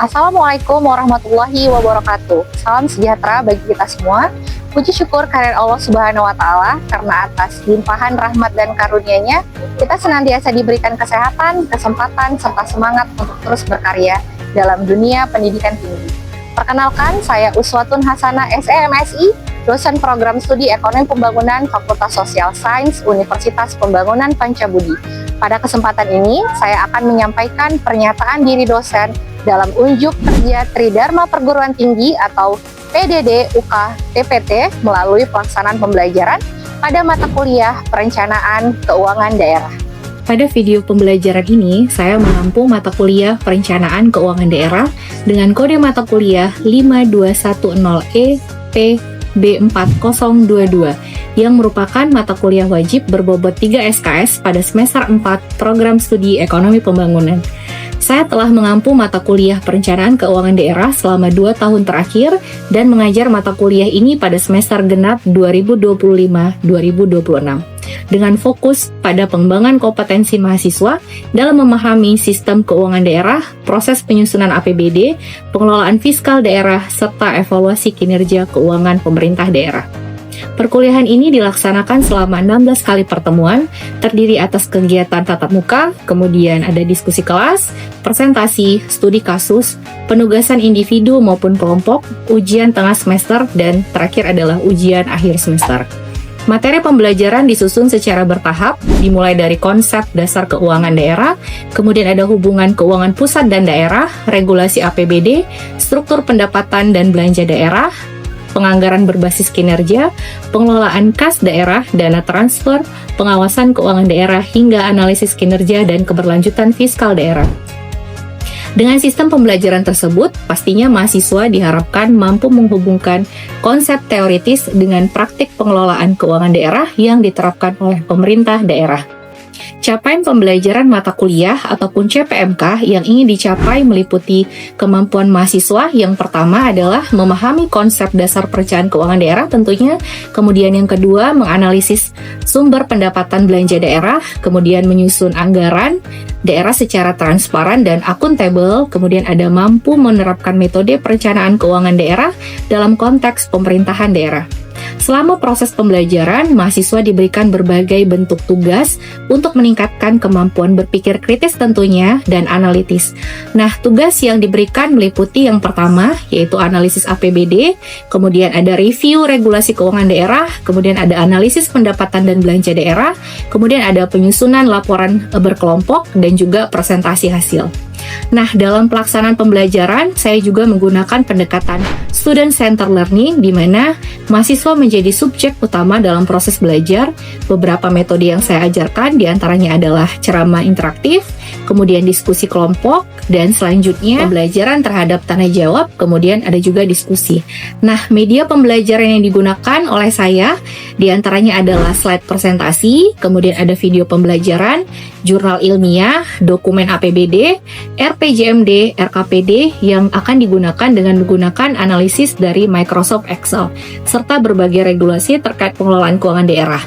Assalamualaikum warahmatullahi wabarakatuh. Salam sejahtera bagi kita semua. Puji syukur kehadirat Allah Subhanahu wa Ta'ala, karena atas limpahan rahmat dan karunia-Nya kita senantiasa diberikan kesehatan, kesempatan, serta semangat untuk terus berkarya dalam dunia pendidikan tinggi. Perkenalkan, saya Uswatun Hasanah SEMSI, dosen program studi Ekonomi Pembangunan Fakultas Sosial Sains Universitas Pembangunan Pancabudi. Pada kesempatan ini, saya akan menyampaikan pernyataan diri dosen dalam unjuk kerja Tridharma Perguruan Tinggi atau PDD UK TPT melalui pelaksanaan pembelajaran pada mata kuliah Perencanaan Keuangan Daerah. Pada video pembelajaran ini, saya menampung mata kuliah Perencanaan Keuangan Daerah dengan kode mata kuliah 5210E PB4022 yang merupakan mata kuliah wajib berbobot 3 SKS pada semester 4 program studi Ekonomi Pembangunan. Saya telah mengampu mata kuliah Perencanaan Keuangan Daerah selama 2 tahun terakhir dan mengajar mata kuliah ini pada semester genap 2025-2026 dengan fokus pada pengembangan kompetensi mahasiswa dalam memahami sistem keuangan daerah, proses penyusunan APBD, pengelolaan fiskal daerah, serta evaluasi kinerja keuangan pemerintah daerah. Perkuliahan ini dilaksanakan selama 16 kali pertemuan, terdiri atas kegiatan tatap muka, kemudian ada diskusi kelas, presentasi, studi kasus, penugasan individu maupun kelompok, ujian tengah semester, dan terakhir adalah ujian akhir semester. Materi pembelajaran disusun secara bertahap, dimulai dari konsep dasar keuangan daerah, kemudian ada hubungan keuangan pusat dan daerah, regulasi APBD, struktur pendapatan dan belanja daerah, penganggaran berbasis kinerja, pengelolaan kas daerah, dana transfer, pengawasan keuangan daerah, hingga analisis kinerja dan keberlanjutan fiskal daerah. Dengan sistem pembelajaran tersebut, pastinya mahasiswa diharapkan mampu menghubungkan konsep teoritis dengan praktik pengelolaan keuangan daerah yang diterapkan oleh pemerintah daerah. Capaian pembelajaran mata kuliah ataupun CPMK yang ingin dicapai meliputi kemampuan mahasiswa. Yang pertama adalah memahami konsep dasar perencanaan keuangan daerah tentunya, kemudian yang kedua menganalisis sumber pendapatan belanja daerah, kemudian menyusun anggaran daerah secara transparan dan akuntabel, kemudian ada mampu menerapkan metode perencanaan keuangan daerah dalam konteks pemerintahan daerah. Selama proses pembelajaran, mahasiswa diberikan berbagai bentuk tugas untuk meningkatkan kemampuan berpikir kritis tentunya dan analitis. Nah, tugas yang diberikan meliputi yang pertama, yaitu analisis APBD, kemudian ada review regulasi keuangan daerah, kemudian ada analisis pendapatan dan belanja daerah, kemudian ada penyusunan laporan berkelompok, dan juga presentasi hasil. Nah, dalam pelaksanaan pembelajaran, saya juga menggunakan pendekatan student center learning, di mana mahasiswa menjadi subjek utama dalam proses belajar. Beberapa metode yang saya ajarkan diantaranya adalah ceramah interaktif, kemudian diskusi kelompok, dan selanjutnya pembelajaran terhadap tanya jawab, kemudian ada juga diskusi. Nah, media pembelajaran yang digunakan oleh saya diantaranya adalah slide presentasi, kemudian ada video pembelajaran, jurnal ilmiah, dokumen APBD, RPJMD, RKPD yang akan digunakan dengan menggunakan analisis dari Microsoft Excel, serta berbagai regulasi terkait pengelolaan keuangan daerah.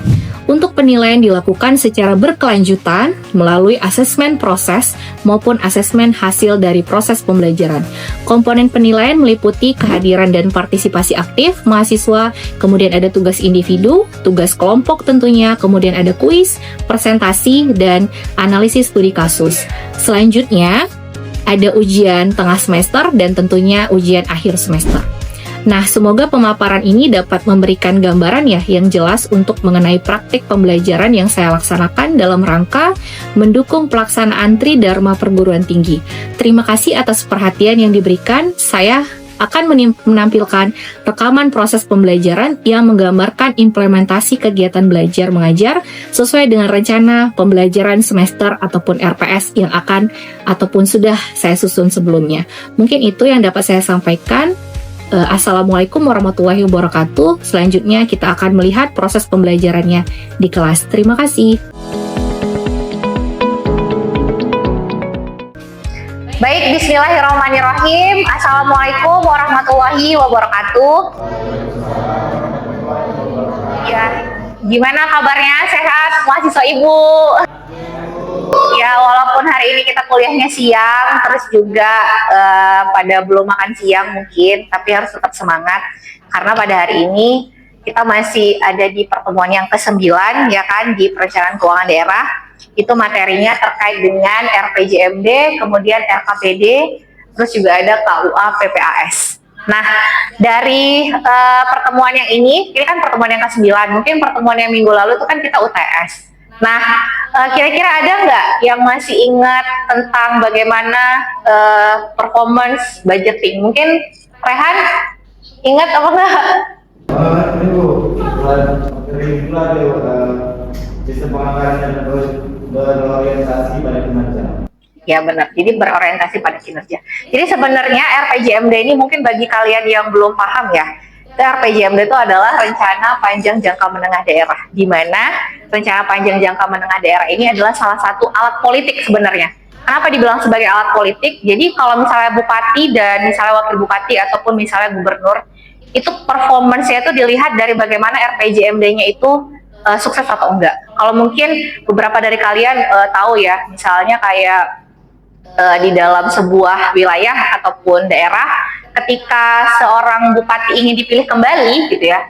Untuk penilaian dilakukan secara berkelanjutan melalui asesmen proses maupun asesmen hasil dari proses pembelajaran. Komponen penilaian meliputi kehadiran dan partisipasi aktif mahasiswa, kemudian ada tugas individu, tugas kelompok tentunya, kemudian ada kuis, presentasi, dan analisis studi kasus. Selanjutnya, ada ujian tengah semester dan tentunya ujian akhir semester. Nah, semoga pemaparan ini dapat memberikan gambaran yang jelas untuk mengenai praktik pembelajaran yang saya laksanakan dalam rangka mendukung pelaksanaan Tridharma Perguruan Tinggi. Terima kasih atas perhatian yang diberikan. Saya akan menampilkan rekaman proses pembelajaran yang menggambarkan implementasi kegiatan belajar mengajar sesuai dengan rencana pembelajaran semester ataupun RPS yang akan ataupun sudah saya susun sebelumnya. Mungkin itu yang dapat saya sampaikan. Assalamualaikum warahmatullahi wabarakatuh. Selanjutnya kita akan melihat proses pembelajarannya di kelas. Terima kasih. Baik, bismillahirrahmanirrahim. Assalamualaikum warahmatullahi wabarakatuh. Ya, gimana kabarnya? Sehat, mahasiswa Ibu? Ya, walaupun hari ini kita kuliahnya siang, terus juga pada belum makan siang mungkin, tapi harus tetap semangat. Karena pada hari ini kita masih ada di pertemuan yang ke-9, ya kan, di perencanaan keuangan daerah. Itu materinya terkait dengan RPJMD, kemudian RKPD, terus juga ada KUA PPAS. Nah, dari pertemuan yang ini kan pertemuan yang ke-9, mungkin pertemuan yang minggu lalu itu kan kita UTS. Nah, kira-kira ada nggak yang masih ingat tentang bagaimana performance budgeting? Mungkin Rehan ingat apa nggak? Itu bulan sistem penganggaran dan berorientasi pada kinerja. Ya benar, jadi berorientasi pada kinerja. Jadi sebenarnya RPJMD ini mungkin bagi kalian yang belum paham ya, RPJMD itu adalah rencana panjang jangka menengah daerah, di mana rencana panjang jangka menengah daerah ini adalah salah satu alat politik sebenarnya. Kenapa dibilang sebagai alat politik? Jadi kalau misalnya bupati dan misalnya wakil bupati ataupun misalnya gubernur, itu performance-nya itu dilihat dari bagaimana RPJMD-nya itu sukses atau enggak. Kalau mungkin beberapa dari kalian tahu ya, misalnya kayak di dalam sebuah wilayah ataupun daerah, ketika seorang bupati ingin dipilih kembali gitu ya,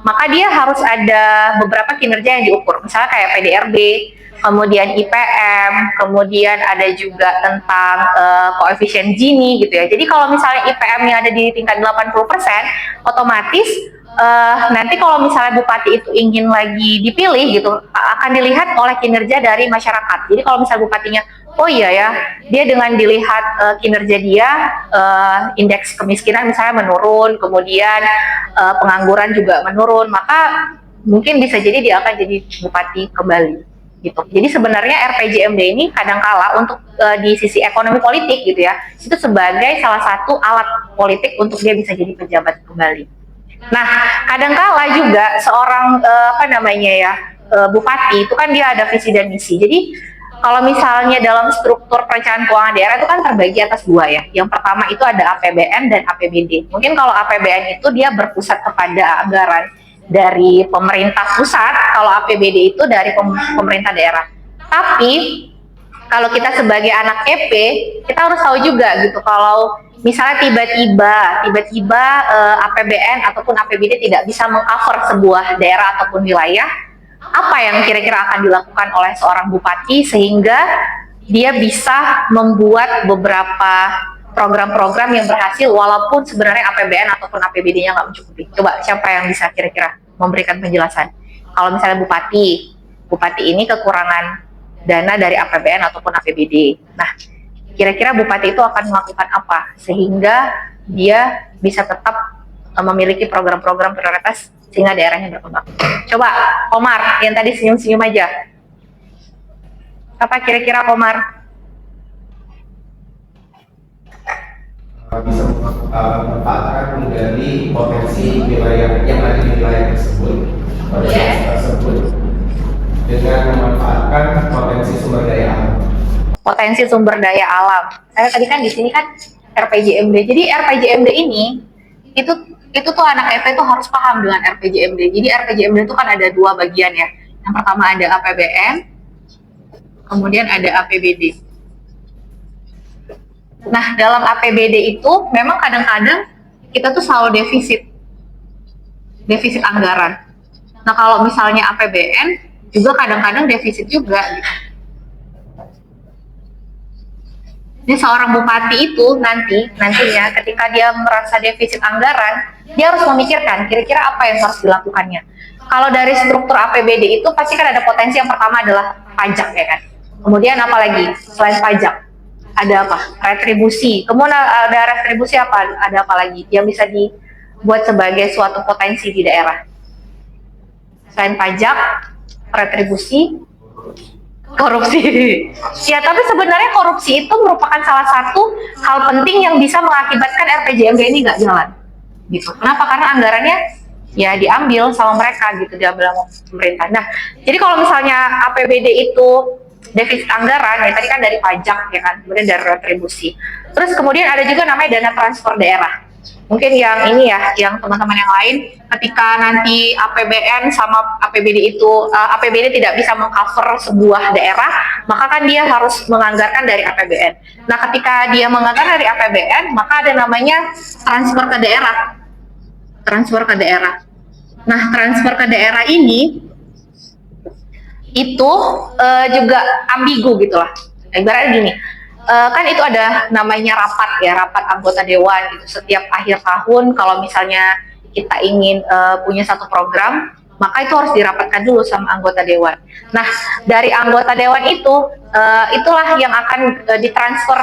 maka dia harus ada beberapa kinerja yang diukur. Misalnya kayak PDRB, kemudian IPM, kemudian ada juga tentang koefisien Gini gitu ya. Jadi kalau misalnya IPM-nya ada di tingkat 80%, otomatis nanti kalau misalnya bupati itu ingin lagi dipilih gitu, akan dilihat oleh kinerja dari masyarakat. Jadi kalau misalnya bupatinya, oh iya ya, dia dengan dilihat kinerja dia, indeks kemiskinan misalnya menurun, kemudian pengangguran juga menurun, maka mungkin bisa jadi dia akan jadi bupati kembali gitu. Jadi sebenarnya RPJMD ini kadangkala untuk di sisi ekonomi politik gitu ya, itu sebagai salah satu alat politik untuk dia bisa jadi pejabat kembali. Nah, kadangkala juga seorang bupati itu kan dia ada visi dan misi. Jadi kalau misalnya dalam struktur perencanaan keuangan daerah itu kan terbagi atas dua ya. Yang pertama itu ada APBN dan APBD. Mungkin kalau APBN itu dia berpusat kepada anggaran dari pemerintah pusat, kalau APBD itu dari pemerintah daerah. Tapi kalau kita sebagai anak EP, kita harus tahu juga gitu, kalau misalnya tiba-tiba APBN ataupun APBD tidak bisa mengcover sebuah daerah ataupun wilayah, apa yang kira-kira akan dilakukan oleh seorang bupati sehingga dia bisa membuat beberapa program-program yang berhasil walaupun sebenarnya APBN ataupun APBD-nya nggak mencukupi. Coba siapa yang bisa kira-kira memberikan penjelasan? Kalau misalnya bupati ini kekurangan dana dari APBN ataupun APBD. Nah, kira-kira bupati itu akan melakukan apa sehingga dia bisa tetap memiliki program-program prioritas sehingga daerahnya berkembang. Coba Komar yang tadi senyum-senyum aja. Apa kira-kira Komar? Bisa memanfaatkan menggali potensi wilayah yang ada di wilayah tersebut, dengan memanfaatkan potensi sumber daya alam. Potensi sumber daya alam. Saya tadi kan di sini kan RPJMD. Jadi RPJMD ini itu tuh anak EP tuh harus paham dengan RPJMD. Jadi RPJMD itu kan ada dua bagian ya. Yang pertama ada APBN, kemudian ada APBD. Nah, dalam APBD itu memang kadang-kadang kita tuh selalu defisit anggaran. Nah, kalau misalnya APBN juga kadang-kadang defisit juga gitu. Jadi seorang bupati itu nantinya ketika dia merasa defisit anggaran, dia harus memikirkan kira-kira apa yang harus dilakukannya. Kalau dari struktur APBD itu pasti kan ada potensi, yang pertama adalah pajak ya kan. Kemudian apa lagi selain pajak? Ada apa? Retribusi. Kemudian ada retribusi apa? Ada apa lagi yang bisa dibuat sebagai suatu potensi di daerah? Selain pajak, retribusi, korupsi. Ya, tapi sebenarnya korupsi itu merupakan salah satu hal penting yang bisa mengakibatkan RPJMD ini nggak jalan. Gitu. Kenapa? Karena anggarannya ya diambil sama mereka gitu, diambil sama pemerintah. Nah, jadi kalau misalnya APBD itu defisit anggaran, ya tadi kan dari pajak ya kan, kemudian dari retribusi. Terus kemudian ada juga namanya dana transfer daerah. Mungkin yang ini ya, yang teman-teman yang lain, ketika nanti APBN sama APBD itu, APBD tidak bisa mengcover sebuah daerah, maka kan dia harus menganggarkan dari APBN. Nah, ketika dia menganggarkan dari APBN, maka ada namanya transfer ke daerah. Transfer ke daerah. Nah, transfer ke daerah ini itu juga ambigu gitu lah. Ibaratnya gini, kan itu ada namanya rapat ya, rapat anggota dewan gitu. Setiap akhir tahun kalau misalnya kita ingin punya satu program, maka itu harus dirapatkan dulu sama anggota dewan. Nah, dari anggota dewan itu, itulah yang akan ditransfer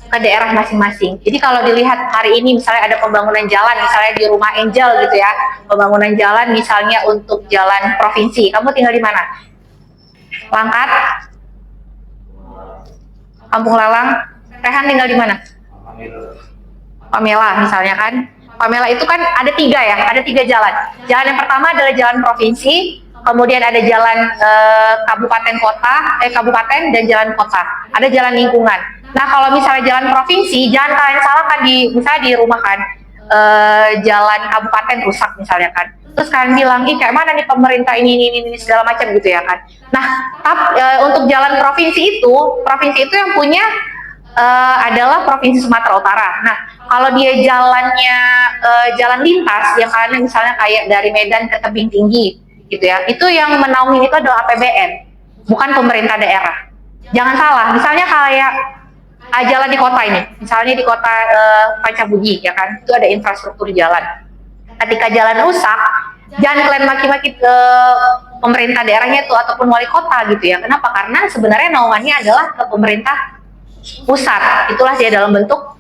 ke daerah masing-masing. Jadi kalau dilihat hari ini misalnya ada pembangunan jalan, misalnya di Rumah Angel gitu ya, pembangunan jalan misalnya untuk jalan provinsi, kamu tinggal di mana? Langkat, Kampung Lalang. Rehan tinggal di mana? Pamela misalnya kan. Pamela itu kan ada 3 ya, ada 3 jalan. Jalan yang pertama adalah jalan provinsi, kemudian ada jalan kabupaten dan jalan kota. Ada jalan lingkungan. Nah, kalau misalnya jalan provinsi, jangan kalian salahkan misalnya di rumah kan, jalan kabupaten rusak misalnya kan. Terus kalian bilang, kayak mana nih pemerintah ini segala macam gitu ya kan. Nah, untuk jalan provinsi itu yang punya adalah Provinsi Sumatera Utara. Nah, kalau dia jalannya jalan lintas, yang kalian misalnya kayak dari Medan ke Tebing Tinggi gitu ya, itu yang menaungi itu adalah APBN, bukan pemerintah daerah. Jangan salah, misalnya kayak jalan di kota ini, misalnya di kota Pancabudi ya kan, itu ada infrastruktur jalan. Ketika jalan rusak, jangan kalian maki-maki ke pemerintah daerahnya itu ataupun wali kota gitu ya. Kenapa? Karena sebenarnya naungannya adalah ke pemerintah pusat. Itulah dia dalam bentuk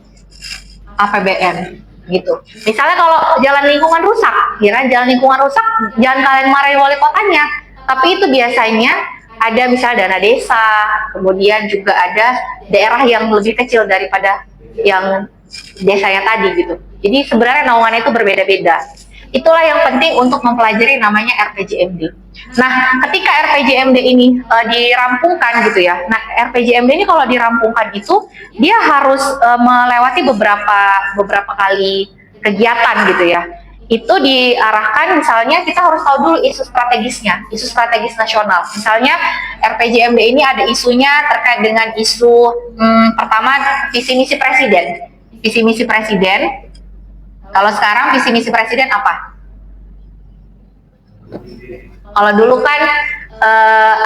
APBN gitu. Misalnya kalau jalan lingkungan rusak, ya kan, jalan lingkungan rusak, jangan kalian marahin wali kotanya. Tapi itu biasanya ada misalnya dana desa, kemudian juga ada daerah yang lebih kecil daripada yang desanya tadi gitu. Jadi sebenarnya naungannya itu berbeda-beda. Itulah yang penting untuk mempelajari namanya RPJMD. Nah, ketika RPJMD ini dirampungkan gitu ya. Nah, RPJMD ini kalau dirampungkan itu dia harus melewati beberapa kali kegiatan gitu ya. Itu diarahkan misalnya kita harus tahu dulu isu strategisnya, isu strategis nasional. Misalnya RPJMD ini ada isunya terkait dengan isu pertama visi misi presiden. Visi misi presiden. Kalau sekarang visi misi presiden apa? Kalau dulu kan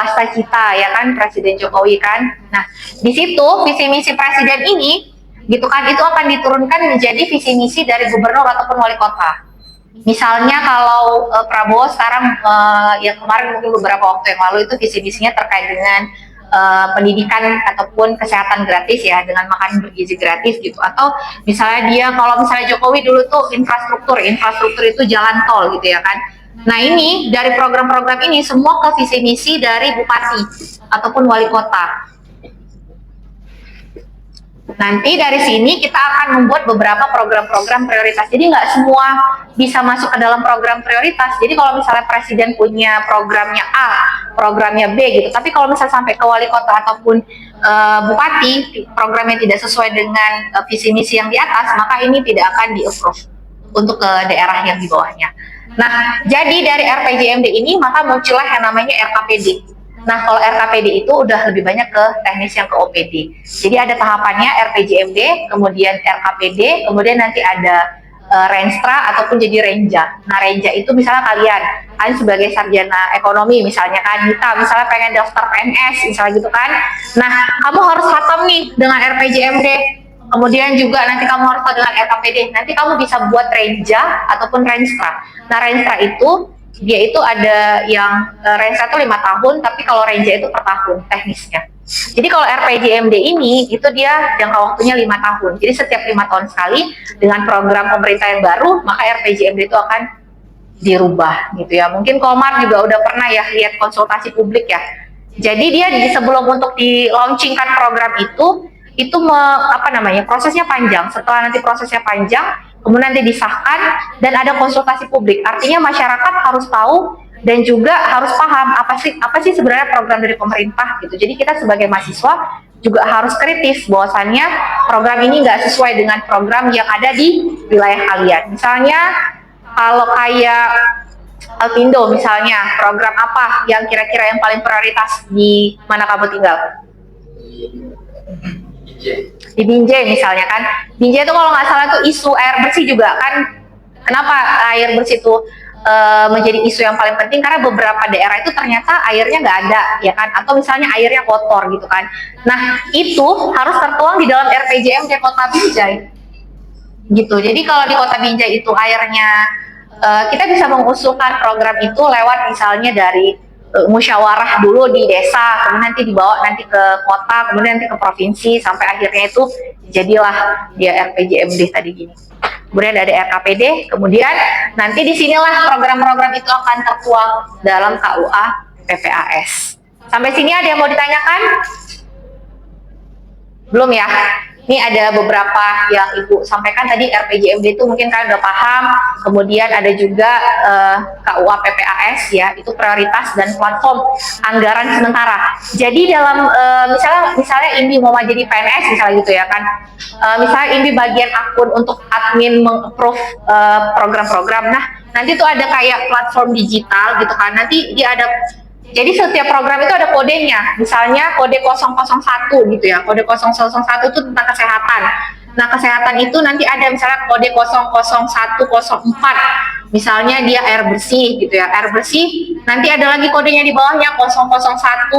asta cita ya kan Presiden Jokowi kan. Nah, di situ visi misi presiden ini gitu kan itu akan diturunkan menjadi visi misi dari gubernur ataupun wali kota. Misalnya kalau Prabowo sekarang yang kemarin mungkin beberapa waktu yang lalu itu visi misinya terkait dengan pendidikan ataupun kesehatan gratis ya, dengan makan bergizi gratis gitu. Atau misalnya dia kalau misalnya Jokowi dulu tuh infrastruktur itu jalan tol gitu ya kan. Nah, ini dari program-program ini semua ke visi misi dari bupati ataupun wali kota. Nanti dari sini kita akan membuat beberapa program-program prioritas. Jadi nggak semua bisa masuk ke dalam program prioritas. Jadi kalau misalnya presiden punya programnya A, programnya B gitu. Tapi kalau misalnya sampai ke wali kota ataupun bupati, programnya tidak sesuai dengan visi misi yang di atas, maka ini tidak akan di-approve untuk ke daerah yang di bawahnya. Nah, jadi dari RPJMD ini maka muncullah yang namanya RKPD. Nah, kalau RKPD itu udah lebih banyak ke teknis yang ke OPD. Jadi ada tahapannya RPJMD, kemudian RKPD, kemudian nanti ada Renstra ataupun jadi Renja. Nah, Renja itu misalnya kalian sebagai sarjana ekonomi misalnya kan, Dita misalnya pengen daftar PNS misalnya gitu kan. Nah, kamu harus khatam nih dengan RPJMD. Kemudian juga nanti kamu harus tahu dengan RKPD. Nanti kamu bisa buat Renja ataupun Renstra. Nah, Renstra itu dia itu ada yang Renstra itu 5 tahun, tapi kalau Renja itu per tahun teknisnya. Jadi kalau RPJMD ini itu dia jangka waktunya 5 tahun. Jadi setiap 5 tahun sekali dengan program pemerintah yang baru, maka RPJMD itu akan dirubah gitu ya. Mungkin Komar juga udah pernah ya lihat konsultasi publik ya. Jadi dia sebelum untuk di launchingkan program itu prosesnya panjang. Setelah nanti prosesnya panjang, kemudian nanti disahkan dan ada konsultasi publik. Artinya masyarakat harus tahu dan juga harus paham apa sih sebenarnya program dari pemerintah gitu. Jadi kita sebagai mahasiswa juga harus kritis bahwasannya program ini nggak sesuai dengan program yang ada di wilayah kalian. Misalnya kalau kayak Alpindo misalnya, program apa yang kira-kira yang paling prioritas di mana kamu tinggal? Di Binjai misalnya kan. Binjai itu kalau nggak salah tuh isu air bersih juga kan. Kenapa air bersih itu menjadi isu yang paling penting? Karena beberapa daerah itu ternyata airnya nggak ada, ya kan? Atau misalnya airnya kotor gitu kan. Nah, itu harus tertuang di dalam RPJMD Kota Binjai. Gitu. Jadi kalau di Kota Binjai itu airnya kita bisa mengusulkan program itu lewat misalnya dari musyawarah dulu di desa, kemudian nanti dibawa nanti ke kota, kemudian nanti ke provinsi, sampai akhirnya itu jadilah dia RPJMD tadi gini. Kemudian ada RKPD, kemudian nanti disinilah program-program itu akan tertuang dalam KUA PPAS. Sampai sini ada yang mau ditanyakan? Belum ya? Ini ada beberapa yang Ibu sampaikan tadi, RPJMD itu mungkin kalian udah paham, kemudian ada juga KUA PPAS ya, itu prioritas dan platform anggaran sementara. Jadi dalam misalnya INDI mau jadi PNS misalnya gitu ya kan, misalnya INDI bagian akun untuk admin meng-approve program-program, nah nanti tuh ada kayak platform digital gitu kan, nanti dia ada. Jadi setiap program itu ada kodenya, misalnya kode 001 gitu ya, kode 001 itu tentang kesehatan. Nah kesehatan itu nanti ada misalnya kode 00104, misalnya dia air bersih gitu ya, air bersih, nanti ada lagi kodenya di bawahnya 001, 04,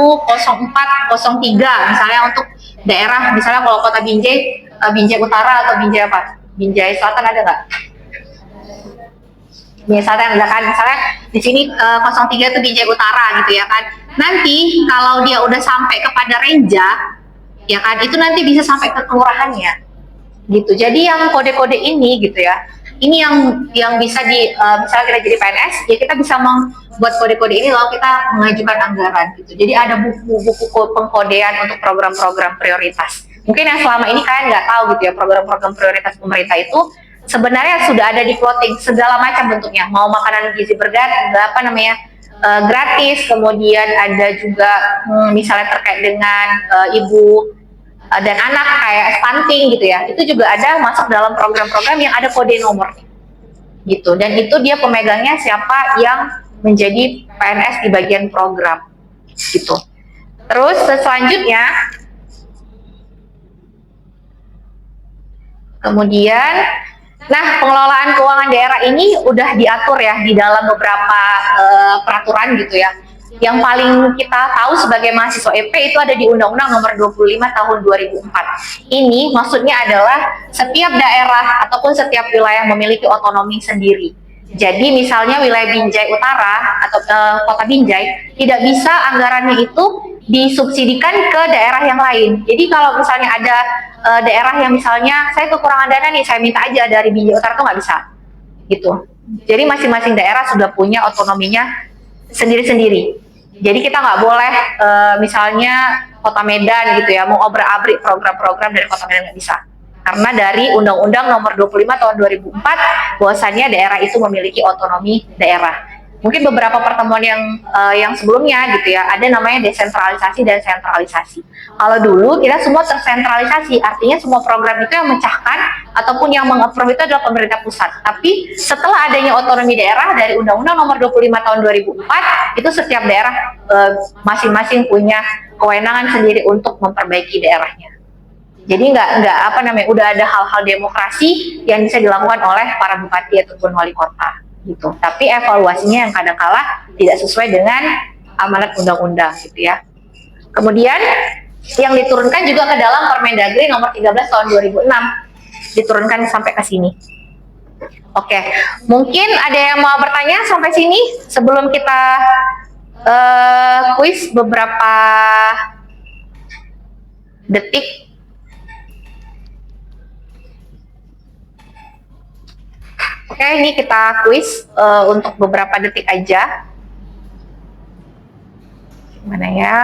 03, misalnya untuk daerah, misalnya kalau Kota Binjai, Binjai Utara atau Binjai apa? Binjai Selatan ada nggak? Misalnya misalnya di sini 03 itu Binjai Utara gitu ya kan. Nanti kalau dia udah sampai kepada Renja ya kan, itu nanti bisa sampai ke kelurahannya gitu. Jadi yang kode-kode ini gitu ya, ini yang bisa misalnya kita jadi PNS ya, kita bisa membuat kode-kode ini lalu kita mengajukan anggaran gitu. Jadi ada buku-buku pengkodean untuk program-program prioritas. Mungkin yang selama ini kalian nggak tahu gitu ya, program-program prioritas pemerintah itu sebenarnya sudah ada di plotting segala macam bentuknya, mau makanan gizi gratis, kemudian ada juga misalnya terkait dengan ibu dan anak kayak stunting gitu ya, itu juga ada masuk dalam program-program yang ada kode nomor gitu, dan itu dia pemegangnya siapa yang menjadi PNS di bagian program gitu. Terus selanjutnya kemudian, nah pengelolaan keuangan daerah ini udah diatur ya di dalam beberapa peraturan gitu ya. Yang paling kita tahu sebagai mahasiswa EP itu ada di Undang-Undang Nomor 25 Tahun 2004. Ini maksudnya adalah setiap daerah ataupun setiap wilayah memiliki otonomi sendiri. Jadi misalnya wilayah Binjai Utara atau Kota Binjai tidak bisa anggarannya itu disubsidikan ke daerah yang lain. Jadi kalau misalnya ada daerah yang misalnya saya kekurangan dana nih, saya minta aja dari Binjai Utara, tuh nggak bisa gitu. Jadi masing-masing daerah sudah punya otonominya sendiri-sendiri. Jadi kita nggak boleh misalnya Kota Medan gitu ya mau obrak-abrik program-program dari Kota Medan, nggak bisa. Karena dari Undang-Undang Nomor 25 Tahun 2004 bahwasannya daerah itu memiliki otonomi daerah. Mungkin beberapa pertemuan yang sebelumnya gitu ya, ada namanya desentralisasi dan sentralisasi. Kalau dulu kita semua tersentralisasi, artinya semua program itu yang mencahkan ataupun yang meng-approve itu adalah pemerintah pusat. Tapi setelah adanya otonomi daerah dari Undang-Undang Nomor 25 Tahun 2004, itu setiap daerah masing-masing punya kewenangan sendiri untuk memperbaiki daerahnya. Jadi udah ada hal-hal demokrasi yang bisa dilakukan oleh para bupati ataupun wali kota gitu. Tapi evaluasinya yang kadang-kala tidak sesuai dengan amanat undang-undang gitu ya. Kemudian yang diturunkan juga ke dalam Permendagri Nomor 13 Tahun 2006, diturunkan sampai ke sini. Oke, mungkin ada yang mau bertanya sampai sini sebelum kita kuis beberapa detik. Oke, ini kita kuis untuk beberapa detik aja. Gimana ya?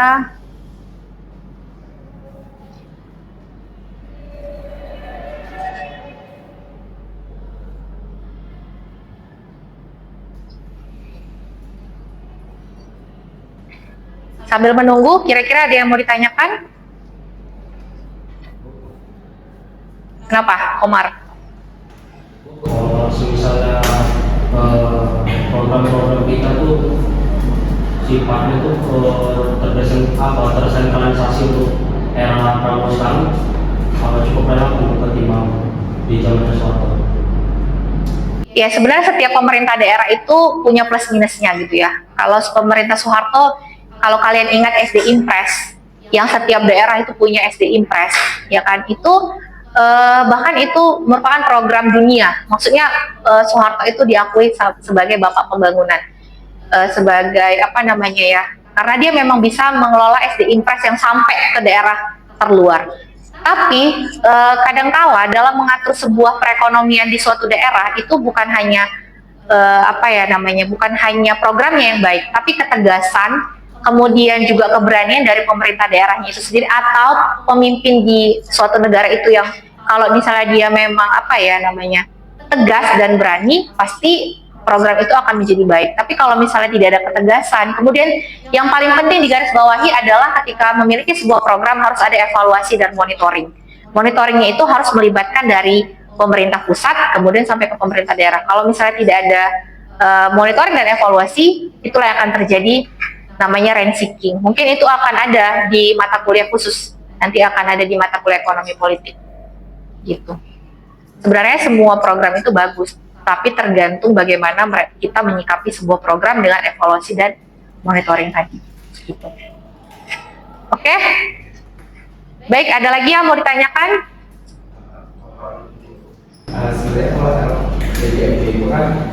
Sambil menunggu, kira-kira ada yang mau ditanyakan? Kenapa, Komar? Kalau misalnya program-program kita tuh sifatnya tuh tersentralisasi untuk era Prabowo sekarang, cukup relevan ketimbang di zaman Soeharto. Ya sebenarnya setiap pemerintah daerah itu punya plus minusnya gitu ya. Kalau pemerintah Soeharto, kalau kalian ingat SD Impres, yang setiap daerah itu punya SD Impres, ya kan, itu bahkan itu merupakan program dunia. Maksudnya Soeharto itu diakui sebagai bapak pembangunan, sebagai apa namanya ya, karena dia memang bisa mengelola SD Impres yang sampai ke daerah terluar. Tapi kadangkala dalam mengatur sebuah perekonomian di suatu daerah itu bukan hanya bukan hanya programnya yang baik, tapi ketegasan, kemudian juga keberanian dari pemerintah daerahnya itu sendiri atau pemimpin di suatu negara itu yang kalau misalnya dia memang tegas dan berani, pasti program itu akan menjadi baik. Tapi kalau misalnya tidak ada ketegasan, kemudian yang paling penting digarisbawahi adalah ketika memiliki sebuah program harus ada evaluasi dan monitoring. Monitoringnya itu harus melibatkan dari pemerintah pusat, kemudian sampai ke pemerintah daerah. Kalau misalnya tidak ada monitoring dan evaluasi, itulah yang akan terjadi namanya rent seeking. Mungkin itu akan ada di mata kuliah khusus, nanti akan ada di mata kuliah ekonomi politik. Gitu. Sebenarnya semua program itu bagus, tapi tergantung bagaimana kita menyikapi sebuah program dengan evaluasi dan monitoring tadi. Gitu. Oke? Baik, ada lagi yang mau ditanyakan? Sebenarnya kalau PJMD itu kan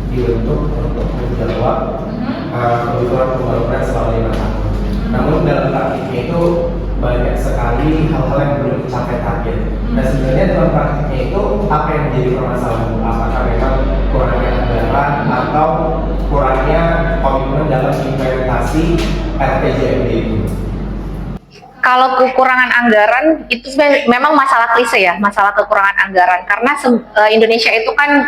dibentuk untuk menjawab kebutuhan pembangunan selama 5 tahun. Namun dalam praktiknya itu banyak sekali hal-hal yang belum mencapai target. Nah sebenarnya dalam praktiknya itu apa yang menjadi permasalahan? Apakah memang kurangnya anggaran atau kurangnya komitmen dalam implementasi RPJMD itu? Kalau kekurangan anggaran itu memang masalah klise ya, masalah kekurangan anggaran, karena Indonesia itu kan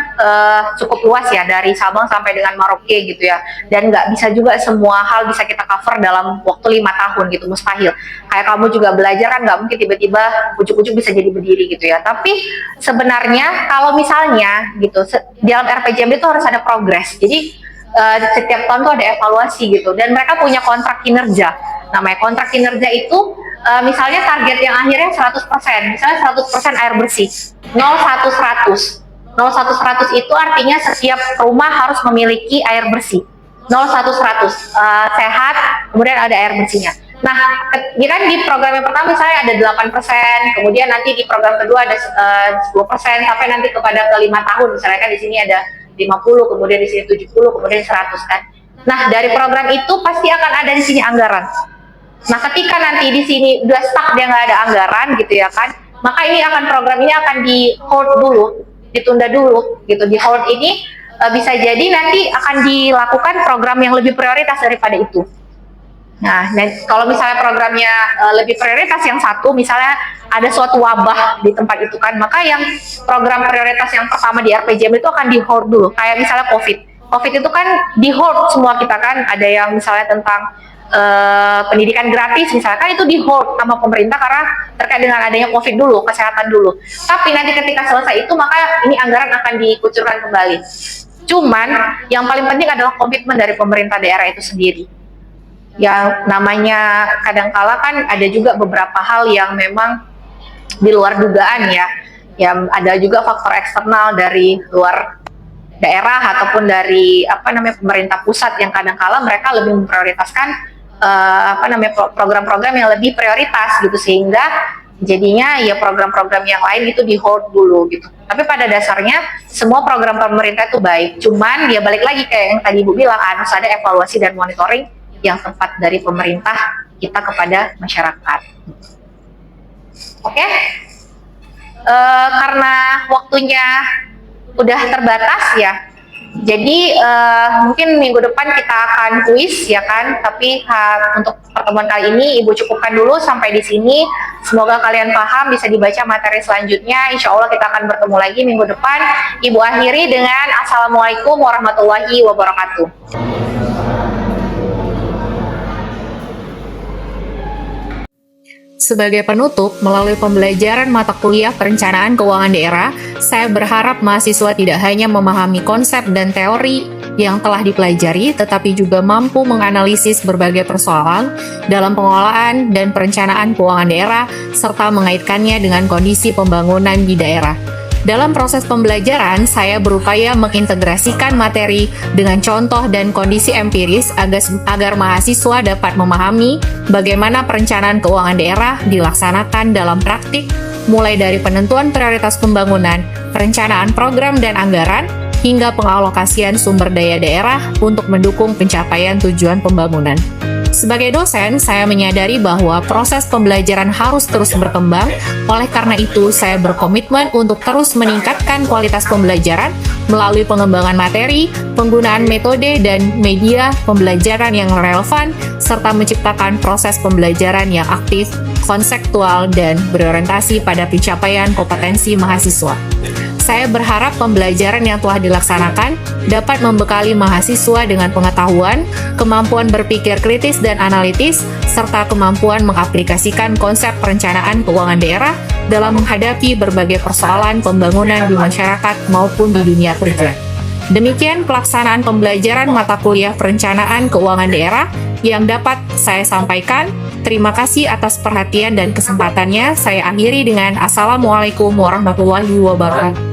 cukup luas ya, dari Sabang sampai dengan Merauke gitu ya, dan nggak bisa juga semua hal bisa kita cover dalam waktu 5 tahun gitu, mustahil. Kayak kamu juga belajar kan nggak mungkin tiba-tiba ujuk-ujuk bisa jadi berdiri gitu ya. Tapi sebenarnya kalau misalnya gitu dalam RPJMD itu harus ada progres. Jadi setiap tahun tuh ada evaluasi gitu, dan mereka punya kontrak kinerja. Namanya kontrak kinerja itu misalnya target yang akhirnya 100%, misalnya 100% air bersih, 0-1-100. 0-1-100 itu artinya setiap rumah harus memiliki air bersih. 0-1-100 sehat, kemudian ada air bersihnya. Nah, ya kan di program yang pertama misalnya ada 8%, kemudian nanti di program kedua ada 10%, sampai nanti kepada ke 5 tahun, misalnya kan di sini ada 50, kemudian di sini 70, kemudian 100 kan. Nah, dari program itu pasti akan ada di sini anggaran. Nah, ketika nanti di sini udah stuck, dia nggak ada anggaran gitu ya kan, maka ini program ini akan di hold dulu, ditunda dulu gitu. Di hold ini bisa jadi nanti akan dilakukan program yang lebih prioritas daripada itu. Nah, kalau misalnya programnya lebih prioritas yang satu, misalnya ada suatu wabah di tempat itu kan, maka yang program prioritas yang pertama di RPJM itu akan di hold dulu. Kayak misalnya COVID itu kan di hold semua kita kan, ada yang misalnya tentang pendidikan gratis misalnya kan, itu di hold sama pemerintah karena terkait dengan adanya COVID dulu, kesehatan dulu. Tapi nanti ketika selesai itu maka ini anggaran akan dikucurkan kembali. Cuman yang paling penting adalah komitmen dari pemerintah daerah itu sendiri. Yang namanya kadangkala kan ada juga beberapa hal yang memang di luar dugaan ya. Yang ada juga faktor eksternal dari luar daerah ataupun dari pemerintah pusat yang kadangkala mereka lebih memprioritaskan program-program yang lebih prioritas gitu, sehingga jadinya ya program-program yang lain itu di hold dulu gitu. Tapi pada dasarnya semua program pemerintah itu baik, cuman ya balik lagi kayak yang tadi Ibu bilang, harus ada evaluasi dan monitoring yang tepat dari pemerintah kita kepada masyarakat. Oke? Karena waktunya udah terbatas ya, jadi mungkin minggu depan kita akan kuis ya kan, tapi untuk pertemuan kali ini Ibu cukupkan dulu sampai di sini. Semoga kalian paham, bisa dibaca materi selanjutnya. Insya Allah kita akan bertemu lagi minggu depan. Ibu akhiri dengan Assalamualaikum warahmatullahi wabarakatuh. Sebagai penutup, melalui pembelajaran mata kuliah perencanaan keuangan daerah, saya berharap mahasiswa tidak hanya memahami konsep dan teori yang telah dipelajari, tetapi juga mampu menganalisis berbagai persoalan dalam pengelolaan dan perencanaan keuangan daerah, serta mengaitkannya dengan kondisi pembangunan di daerah. Dalam proses pembelajaran, saya berupaya mengintegrasikan materi dengan contoh dan kondisi empiris agar mahasiswa dapat memahami bagaimana perencanaan keuangan daerah dilaksanakan dalam praktik, mulai dari penentuan prioritas pembangunan, perencanaan program dan anggaran, hingga pengalokasian sumber daya daerah untuk mendukung pencapaian tujuan pembangunan. Sebagai dosen, saya menyadari bahwa proses pembelajaran harus terus berkembang. Oleh karena itu, saya berkomitmen untuk terus meningkatkan kualitas pembelajaran melalui pengembangan materi, penggunaan metode dan media pembelajaran yang relevan, serta menciptakan proses pembelajaran yang aktif, konseptual, dan berorientasi pada pencapaian kompetensi mahasiswa. Saya berharap pembelajaran yang telah dilaksanakan dapat membekali mahasiswa dengan pengetahuan, kemampuan berpikir kritis dan analitis, serta kemampuan mengaplikasikan konsep perencanaan keuangan daerah dalam menghadapi berbagai persoalan pembangunan di masyarakat maupun di dunia kerja. Demikian pelaksanaan pembelajaran mata kuliah perencanaan keuangan daerah yang dapat saya sampaikan. Terima kasih atas perhatian dan kesempatannya. Saya akhiri dengan Assalamualaikum warahmatullahi wabarakatuh.